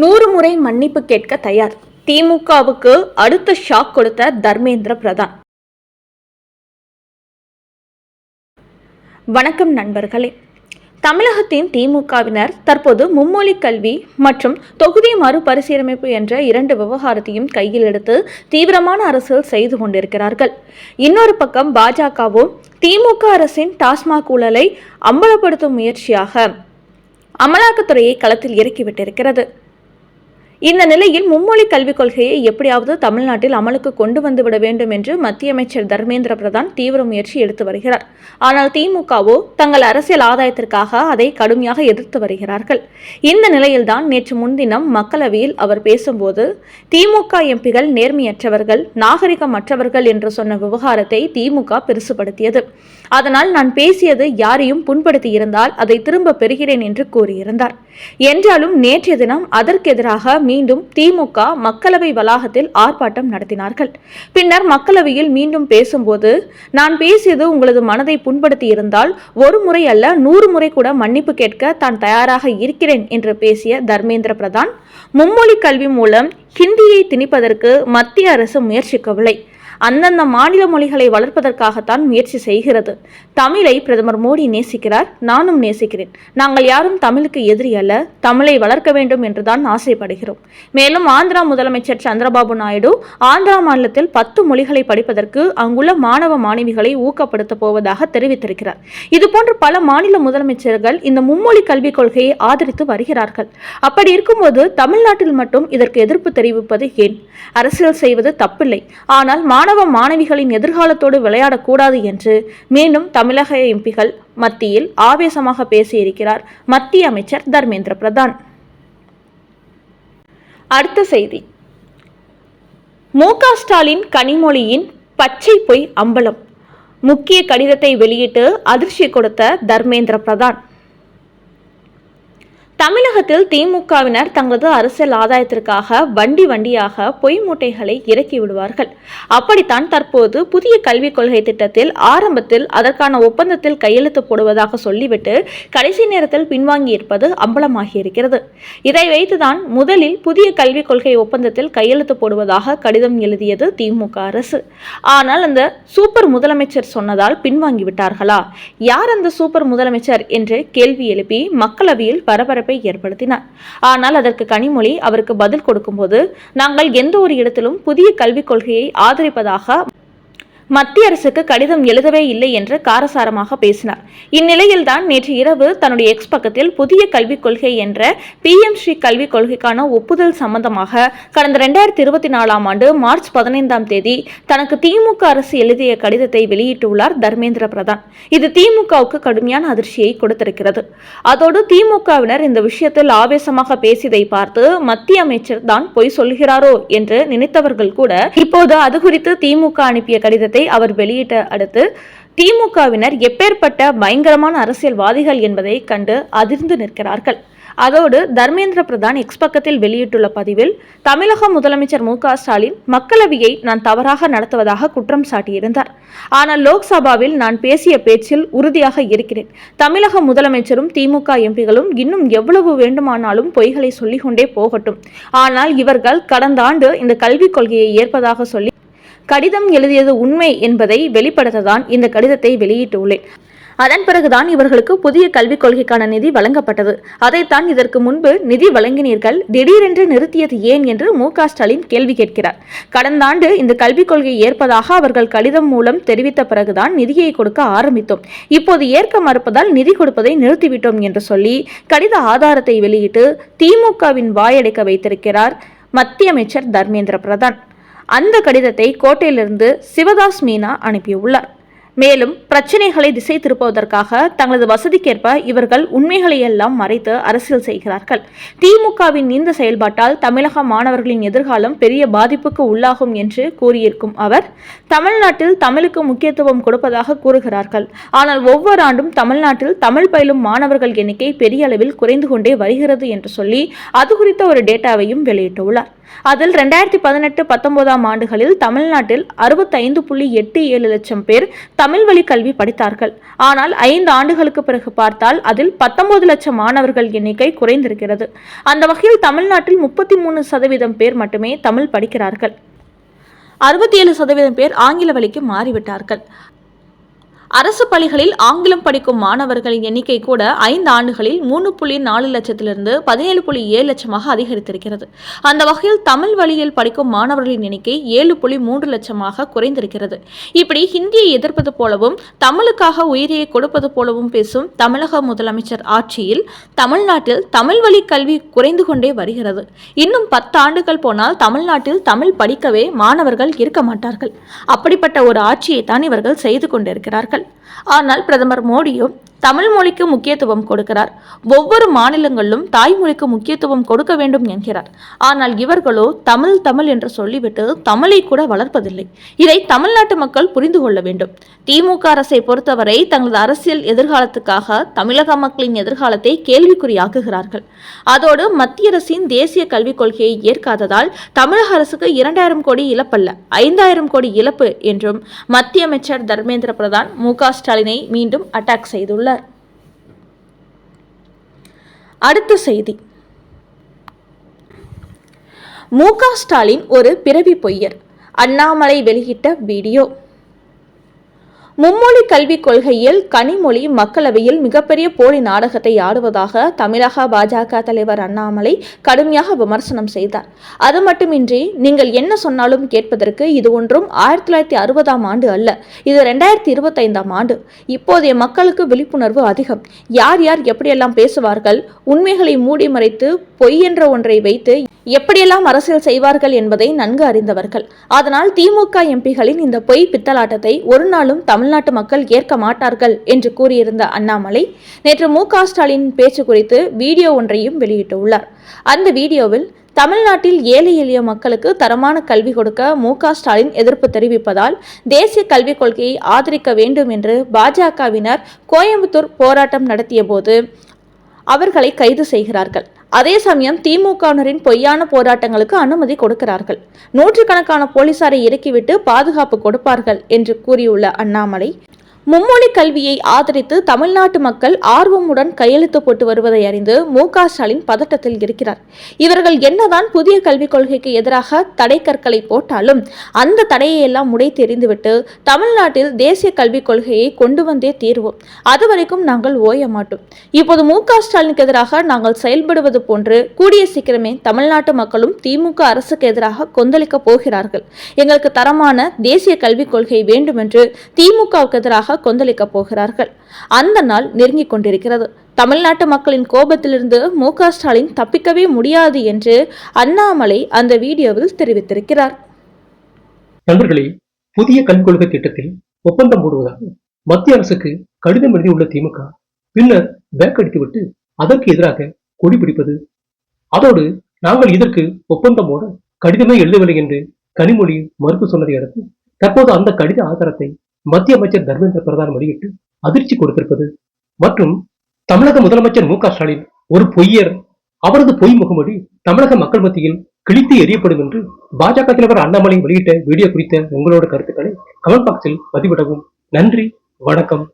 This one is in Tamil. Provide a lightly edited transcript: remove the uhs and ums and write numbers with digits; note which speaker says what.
Speaker 1: 100 முறை மன்னிப்பு கேட்க தயார். திமுகவுக்கு அடுத்த ஷாக் கொடுத்த தர்மேந்திர பிரதான். வணக்கம் நண்பர்களே. தமிழகத்தின் திமுகவினர் தற்போது மும்மொழி கல்வி மற்றும் தொகுதி மறுபரிசீலமைப்பு என்ற 2 விவகாரத்தையும் கையில் எடுத்து தீவிரமான அரசியல் செய்து கொண்டிருக்கிறார்கள். இன்னொரு பக்கம் பாஜகவும் திமுக அரசின் டாஸ்மாக் ஊழலை அம்பலப்படுத்தும் முயற்சியாக அமலாக்கத்துறையை களத்தில் இறக்கிவிட்டிருக்கிறது. இந்த நிலையில் மும்மொழி கல்விக் கொள்கையை எப்படியாவது தமிழ்நாட்டில் அமலுக்கு கொண்டு வந்துவிட வேண்டும் என்று மத்திய அமைச்சர் தர்மேந்திர பிரதான் தீவிர முயற்சி எடுத்து வருகிறார். ஆனால் திமுகவோ தங்கள் அரசியல் ஆதாயத்திற்காக அதை கடுமையாக எதிர்த்து வருகிறார்கள். இந்த நிலையில்தான் நேற்று முன்தினம் மக்களவையில் அவர் பேசும்போது திமுக எம்பிகள் நேர்மையற்றவர்கள், நாகரிகமற்றவர்கள் என்று சொன்ன விவகாரத்தை திமுக பெருசுபடுத்தியது. அதனால் நான் பேசியது யாரையும் புண்படுத்தி இருந்தால் அதை திரும்ப பெறுகிறேன் என்று கூறியிருந்தார். என்றாலும் நேற்றைய தினம் அதற்கு எதிராக மீண்டும் திமுக மக்களவை வளாகத்தில் ஆர்ப்பாட்டம் நடத்தினார்கள். பின்னர் மக்களவையில் மீண்டும் பேசும்போது நான் பேசியது உங்களது மனதை புண்படுத்தி இருந்தால் 1 முறை அல்ல 100 முறை கூட மன்னிப்பு கேட்க தான் தயாராக இருக்கிறேன் என்று பேசிய தர்மேந்திர பிரதான், மும்மொழி கல்வி மூலம் ஹிந்தியை திணிப்பதற்கு மத்திய அரசு முயற்சிக்கவில்லை. அந்தந்த மாநில மொழிகளை வளர்ப்பதற்காகத்தான் முயற்சி செய்கிறது. தமிழை பிரதமர் மோடி நேசிக்கிறார், நானும் நேசிக்கிறேன். நாங்கள் யாரும் தமிழுக்கு எதிரி அல்ல, தமிழை வளர்க்க வேண்டும் என்றுதான் ஆசைப்படுகிறோம். மேலும் ஆந்திரா முதலமைச்சர் சந்திரபாபு நாயுடு ஆந்திரா மாநிலத்தில் 10 மொழிகளை படிப்பதற்கு அங்குள்ள மாணவ மாணவிகளை ஊக்கப்படுத்த போவதாக தெரிவித்திருக்கிறார். இதுபோன்று பல மாநில முதலமைச்சர்கள் இந்த மும்மொழி கல்விக் கொள்கையை ஆதரித்து வருகிறார்கள். அப்படி இருக்கும்போது தமிழ்நாட்டில் மட்டும் இதற்கு எதிர்ப்பு தெரிவிப்பது ஏன்? அரசியல் செய்வது தப்பில்லை, ஆனால் மாணவ மாணவிகளின் எதிர்காலத்தோடு விளையாடக்கூடாது என்று மீண்டும் தமிழக எம்பிகள் மத்தியில் ஆவேசமாக பேசியிருக்கிறார் மத்திய அமைச்சர் தர்மேந்திர பிரதான். அடுத்த செய்தி, மு.க. ஸ்டாலின் கனிமொழியின் பச்சை பொய் அம்பலம். முக்கிய கடிதத்தை வெளியிட்டு அதிர்ச்சி கொடுத்த தர்மேந்திர பிரதான். தமிழகத்தில் திமுகவினர் தங்களது அரசியல் ஆதாயத்திற்காக வண்டியாக பொய் மூட்டைகளை இறக்கி விடுவார்கள். அப்படித்தான் தற்போது புதிய கல்விக் கொள்கை திட்டத்தில் ஆரம்பத்தில் அதற்கான ஒப்பந்தத்தில் கையெழுத்து போடுவதாக சொல்லிவிட்டு கடைசி நேரத்தில் பின்வாங்கியிருப்பது அம்பலமாகியிருக்கிறது. இதை வைத்துதான் முதலில் புதிய கல்விக் கொள்கை ஒப்பந்தத்தில் கையெழுத்து போடுவதாக கடிதம் எழுதியது திமுக அரசு. ஆனால் அந்த சூப்பர் முதலமைச்சர் சொன்னதால் பின்வாங்கிவிட்டார்களா? யார் அந்த சூப்பர் முதலமைச்சர் என்று கேள்வி எழுப்பி மக்களவையில் பரபரப்பு ஏற்படுத்தினார். ஆனால் அதற்கு கனிமொழி அவருக்கு பதில் கொடுக்கும்போது, நாங்கள் எந்த ஒரு இடத்திலும் புதிய கல்விக் கொள்கையை ஆதரிப்பதாக மத்திய அரசுக்கு கடிதம் எழுதவே இல்லை என்று காரசாரமாக பேசினார். இந்நிலையில்தான் நேற்று இரவு தன்னுடைய எக்ஸ் பக்கத்தில் புதிய கல்விக் கொள்கை என்ற PM ஸ்ரீ கல்விக் கொள்கைக்கான ஒப்புதல் சம்பந்தமாக கடந்த 2024 ஆண்டு மார்ச் 15ஆம் தேதி தனக்கு திமுக அரசு எழுதிய கடிதத்தை வெளியிட்டுள்ளார் தர்மேந்திர பிரதான். இது திமுகவுக்கு கடுமையான அதிர்ச்சியை கொடுத்திருக்கிறது. அதோடு திமுகவினர் இந்த விஷயத்தில் ஆவேசமாக பேசியதை பார்த்து மத்திய அமைச்சர் தான் பொய் சொல்கிறாரோ என்று நினைத்தவர்கள் கூட இப்போது அது குறித்து திமுக அனுப்பிய கடிதத்தை அவர் வெளியிட்ட அடுத்து திமுகவினர் எப்பேற்பட்ட பயங்கரமான அரசியல்வாதிகள் என்பதை கண்டு அதிர்ந்து நிற்கிறார்கள். அதோடு தர்மேந்திர பிரதான் எக்ஸ் பக்கத்தில் வெளியிட்டுள்ள பதிவில் தமிழக முதலமைச்சர் மு.க. ஸ்டாலின் மக்களவையை நான் தவறாக நடத்துவதாக குற்றம் சாட்டியிருந்தார். ஆனால் லோக்சபாவில் நான் பேசிய பேச்சில் உறுதியாக இருக்கிறேன். தமிழக முதலமைச்சரும் திமுக எம்பிகளும் இன்னும் எவ்வளவு வேண்டுமானாலும் பொய்களை சொல்லிக் கொண்டே போகட்டும். ஆனால் இவர்கள் கடந்த ஆண்டு இந்த கல்விக் கொள்கையை ஏற்பதாக சொல்லி கடிதம் எழுதியது உண்மை என்பதை வெளிப்படுத்ததான் இந்த கடிதத்தை வெளியிட்டுள்ளேன். அதன் பிறகுதான் இவர்களுக்கு புதிய கல்விக் கொள்கைக்கான நிதி வழங்கப்பட்டது. அதைத்தான் இதற்கு முன்பு நிதி வழங்கினீர்கள், திடீரென்று நிறுத்தியது ஏன் என்று மு.க. ஸ்டாலின் கேள்வி கேட்கிறார். கடந்த ஆண்டு இந்த கல்விக் கொள்கையை ஏற்பதாக அவர்கள் கடிதம் மூலம் தெரிவித்த பிறகுதான் நிதியை கொடுக்க ஆரம்பித்தோம். இப்போது ஏற்க மறுப்பதால் நிதி கொடுப்பதை நிறுத்திவிட்டோம் என்று சொல்லி கடித ஆதாரத்தை வெளியிட்டு திமுகவின் வாயடைக்க வைத்திருக்கிறார் மத்திய அமைச்சர் தர்மேந்திர பிரதான். அந்த கடிதத்தை கோட்டையிலிருந்து சிவதாஸ் மீனா அனுப்பியுள்ளார். மேலும் பிரச்சனைகளை திசை திருப்புவதற்காக தங்களது வசதிக்கேற்ப இவர்கள் உண்மைகளை எல்லாம் மறைத்து அரசியல் செய்கிறார்கள். திமுகவின் இந்த செயல்பாட்டால் தமிழக மாணவர்களின் எதிர்காலம் பெரிய பாதிப்புக்கு உள்ளாகும் என்று கூறியிருக்கும் அவர், தமிழ்நாட்டில் தமிழுக்கு முக்கியத்துவம் கொடுப்பதாக கூறுகிறார்கள். ஆனால் ஒவ்வொரு ஆண்டும் தமிழ்நாட்டில் தமிழ் பயிலும் மாணவர்கள் எண்ணிக்கை பெரிய அளவில் குறைந்து கொண்டே வருகிறது என்று சொல்லி அது குறித்த ஒரு டேட்டாவையும் வெளியிட்டுள்ளார். அதில் 2018-19 ஆண்டுகளில் தமிழ்நாட்டில் 65.87 லட்சம் பேர் தமிழ் வழி கல்வி படித்தார்கள். ஆனால் 5 ஆண்டுகளுக்கு பிறகு பார்த்தால் அதில் 19 லட்சம் மாணவர்கள் எண்ணிக்கை குறைந்திருக்கிறது. அந்த வகையில் தமிழ்நாட்டில் 33% பேர் மட்டுமே தமிழ் படிக்கிறார்கள். 67% பேர் ஆங்கில வழிக்கு மாறிவிட்டார்கள். அரசு பள்ளிகளில் ஆங்கிலம் படிக்கும் மாணவர்களின் எண்ணிக்கை கூட 5 ஆண்டுகளில் 3.4 லட்சத்திலிருந்து 17.7 லட்சமாக அதிகரித்திருக்கிறது. அந்த வகையில் தமிழ் வழியில் படிக்கும் மாணவர்களின் எண்ணிக்கை 7.3 லட்சமாக குறைந்திருக்கிறது. இப்படி ஹிந்தியை எதிர்ப்பது போலவும் தமிழுக்காக உயிரியை கொடுப்பது போலவும் பேசும் தமிழக முதலமைச்சர் ஆட்சியில் தமிழ்நாட்டில் தமிழ் வழி கல்வி குறைந்து கொண்டே வருகிறது. இன்னும் 10 ஆண்டுகள் போனால் தமிழ்நாட்டில் தமிழ் படிக்கவே மாணவர்கள் இருக்க மாட்டார்கள். அப்படிப்பட்ட ஒரு ஆட்சியை தான் இவர்கள் செய்து கொண்டிருக்கிறார்கள். ஆனால் பிரதமர் மோடியும் தமிழ் மொழிக்கு முக்கியத்துவம் கொடுக்கிறார். ஒவ்வொரு மாநிலங்களிலும் தாய்மொழிக்கு முக்கியத்துவம் கொடுக்க வேண்டும் என்கிறார். ஆனால் இவர்களோ தமிழ் என்று சொல்லிவிட்டு தமிழை கூட வளர்ப்பதில்லை. இதை தமிழ்நாட்டு மக்கள் புரிந்து கொள்ள வேண்டும். திமுக அரசை பொறுத்தவரை தங்களது அரசியல் எதிர்காலத்துக்காக தமிழக மக்களின் எதிர்காலத்தை கேள்விக்குறியாக்குகிறார்கள். அதோடு மத்திய அரசின் தேசிய கல்விக் கொள்கையை ஏற்காததால் தமிழக அரசுக்கு 2000 கோடி இழப்பல்ல 5000 கோடி இழப்பு என்றும் மத்திய அமைச்சர் தர்மேந்திர பிரதான் மு.க. ஸ்டாலினை மீண்டும் அட்டாக் செய்துள்ளார். அடுத்த செய்தி. மு.க. ஸ்டாலின் ஒரு பிறவி பொய்யர். அண்ணாமலை வெளியிட்ட வீடியோ. மும்மொழி கல்விக் கொள்கையில் கனிமொழி மக்களவையில் மிகப்பெரிய போலி நாடகத்தை ஆடுவதாக தமிழக பாஜக தலைவர் அண்ணாமலை கடுமையாக விமர்சனம் செய்தார். அது மட்டுமின்றி நீங்கள் என்ன சொன்னாலும் கேட்பதற்கு இது ஒன்றும் 1960ஆம் ஆண்டு அல்ல, இது 2025ஆம் ஆண்டு. இப்போதைய மக்களுக்கு விழிப்புணர்வு அதிகம். யார் யார் எப்படியெல்லாம் பேசுவார்கள், உண்மைகளை மூடி மறைத்து பொய் என்ற ஒன்றை வைத்து எப்படியெல்லாம் அரசியல் செய்வார்கள் என்பதை நன்கு அறிந்தவர்கள். அதனால் திமுக எம்பிகளின் இந்த பொய் பித்தலாட்டத்தை ஒரு நாளும் தமிழ்நாட்டு மக்கள் ஏற்க மாட்டார்கள் என்று கூறியிருந்த அண்ணாமலை நேற்று மு.க. ஸ்டாலின் பேச்சு குறித்து வீடியோ ஒன்றையும் வெளியிட்டுள்ளார். அந்த வீடியோவில் தமிழ்நாட்டில் ஏழை எளிய மக்களுக்கு தரமான கல்வி கொடுக்க மு.க. ஸ்டாலின் எதிர்ப்பு தெரிவிப்பதால் தேசிய கல்விக் கொள்கையை ஆதரிக்க வேண்டும் என்று பாஜகவினர் கோயம்புத்தூர் போராட்டம் நடத்திய போது அவர்களை கைது செய்கிறார்கள். அதே சமயம் திமுகவினரின் பொய்யான போராட்டங்களுக்கு அனுமதி கொடுக்கிறார்கள். நூற்றுக்கணக்கான போலீசாரை இறக்கிவிட்டு பாதுகாப்பு கொடுப்பார்கள் என்று கூறியுள்ள அண்ணாமலை மும்மொழி கல்வியை ஆதரித்து தமிழ்நாட்டு மக்கள் ஆர்வமுடன் கையெழுத்து போட்டு வருவதை அறிந்து மு.க. ஸ்டாலின் பதட்டத்தில் இருக்கிறார். இவர்கள் என்னதான் புதிய கல்விக் கொள்கைக்கு எதிராக தடை கற்களை போட்டாலும் அந்த தடையை எல்லாம் உடைத்து எறிந்துவிட்டு தமிழ்நாட்டில் தேசிய கல்விக் கொள்கையை கொண்டு வந்தே தீர்வோம், அதுவரைக்கும் நாங்கள் ஓய மாட்டோம். இப்போது மு.க. ஸ்டாலினுக்கு எதிராக நாங்கள் செயல்படுவது போன்று கூடிய சீக்கிரமே தமிழ்நாட்டு மக்களும் திமுக அரசுக்கு எதிராக கொந்தளிக்க போகிறார்கள். எங்களுக்கு தரமான தேசிய கல்விக் கொள்கை வேண்டும் என்று திமுகவுக்கு எதிராக கொந்தளிக்க போகிறார்கள். அந்த நாள் நெருங்கிக் கொண்டிருக்கிறது. தமிழ்நாட்டு மக்களின் கோபத்திலிருந்து மு.க. ஸ்டாலின் தப்பிக்கவே முடியாது என்று அண்ணாமலை அந்த வீடியோவில் தெரிவித்திருக்கிறார்.
Speaker 2: நண்பர்களே, புதிய கல்விக் கொள்கை திட்டத்தில் ஒப்பந்தம் போடுவதாக மத்திய அரசுக்கு கடிதம் எழுதியுள்ள திமுக பின்னர் பேக் அடித்துவிட்டு அதற்கு எதிராக கொடி பிடிப்பது, அதோடு நாங்கள் இதற்கு ஒப்பந்தம் போட கடிதமே எழுதவில்லை என்று கனிமொழி மறுப்பு சொன்னதை அடுத்து தற்போது அந்த கடித ஆதாரத்தை மத்திய அமைச்சர் தர்மேந்திர பிரதான் வெளியிட்டு அதிர்ச்சி கொடுத்திருப்பது மற்றும் தமிழக முதலமைச்சர் மு.க. ஸ்டாலின் ஒரு பொய்யர், அவரது பொய் முகமூடி தமிழக மக்கள் மத்தியில் கிழித்து எறியப்படும் என்று பாஜக தலைவர் அண்ணாமலை வெளியிட்ட வீடியோ குறித்த உங்களோட கருத்துக்களை கமெண்ட் பாக்ஸில் பதிவிடவும். நன்றி, வணக்கம்.